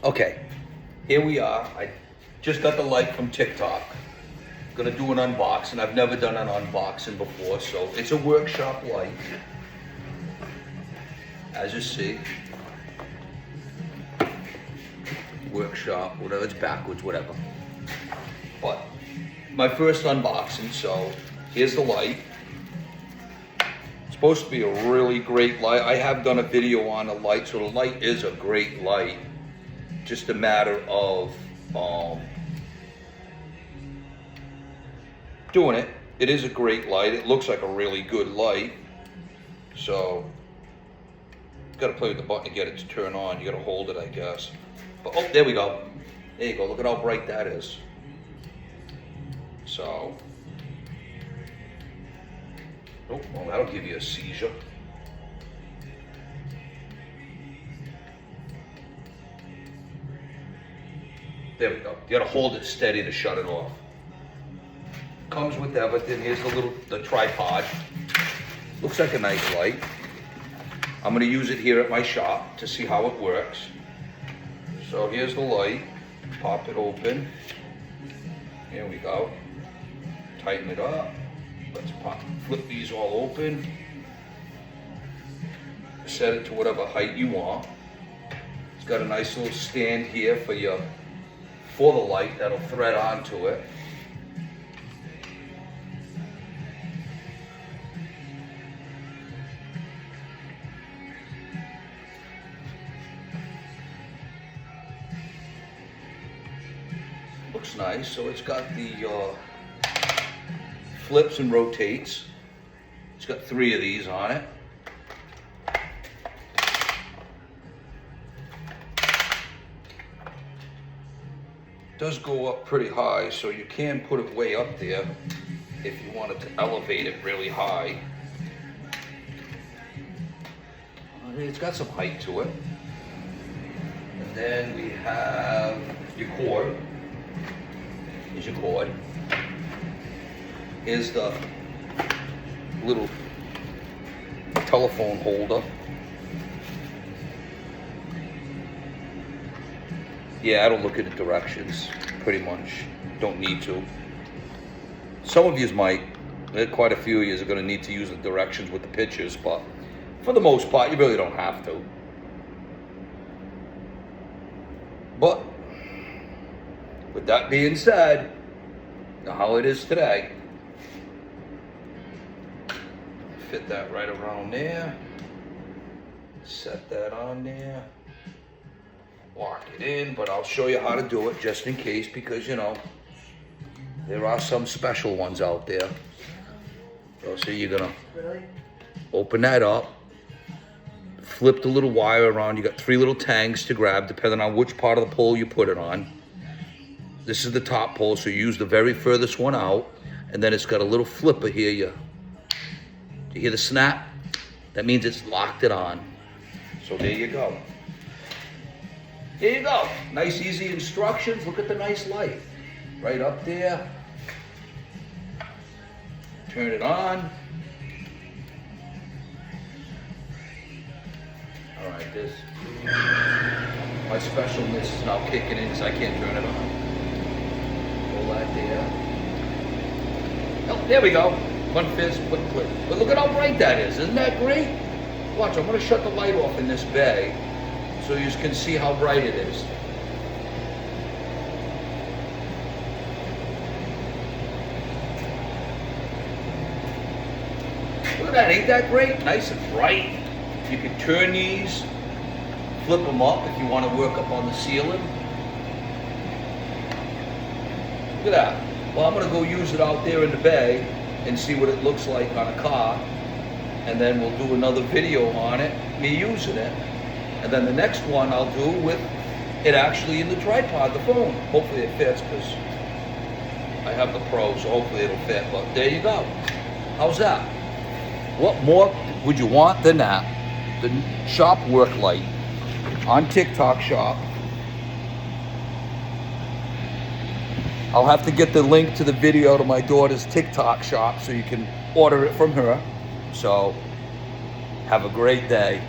Okay, here we are. I just got the light from TikTok. Gonna do an unboxing. I've never done an unboxing before, so it's a workshop light. As you see, workshop, whatever, it's backwards, whatever. But my first unboxing, so here's the light. It's supposed to be a really great light. I have done a video on the light, so the light is a great light. Just a matter of doing it. It is a great light. It looks like a really good light. So, gotta play with the button to get it to turn on. You gotta hold it, I guess. But, oh, there we go. There you go. Look at how bright that is. So, oh, well, that'll give you a seizure. There we go. You gotta hold it steady to shut it off. Comes with everything. Here's the tripod. Looks like a nice light. I'm gonna use it here at my shop to see how it works. So here's the light. Pop it open. Here we go. Tighten it up. Let's flip these all open. Set it to whatever height you want. It's got a nice little stand here for the light that'll thread onto it. Looks nice. So it's got the flips and rotates. It's got 3 of these on it. Does go up pretty high, so you can put it way up there if you wanted to elevate it really high. It's got some height to it. And then we have your cord. Here's your cord. Here's the little telephone holder. Yeah, I don't look at the directions, pretty much. Don't need to. Some of yous might. Quite a few of yous are gonna need to use the directions with the pictures, but for the most part, you really don't have to. But, with that being said, now how it is today, fit that right around there, set that on there, lock it in, but I'll show you how to do it just in case, because you know, there are some special ones out there. So you're gonna open that up, flip the little wire around. You got 3 little tangs to grab depending on which part of the pole you put it on. This is the top pole, so you use the very furthest one out, and then it's got a little flipper here. You hear the snap? That means it's locked it on. So there you go. There you go. Nice, easy instructions. Look at the nice light. Right up there. Turn it on. All right, this. My specialness is now kicking in because I can't turn it on. Hold that there. Oh, there we go. One fist, one click. But look at how bright that is. Isn't that great? Watch, I'm going to shut the light off in this bay so you can see how bright it is. Look at that, ain't that great? Nice and bright. You can turn these, flip them up if you want to work up on the ceiling. Look at that. Well, I'm going to go use it out there in the bay and see what it looks like on a car. And then we'll do another video on it, me using it. And then the next one I'll do with it actually in the tripod, the phone. Hopefully it fits, because I have the Pro, so hopefully it'll fit. But there you go. How's that? What more would you want than that? The shop work light on TikTok shop. I'll have to get the link to the video to my daughter's TikTok shop so you can order it from her. So, have a great day.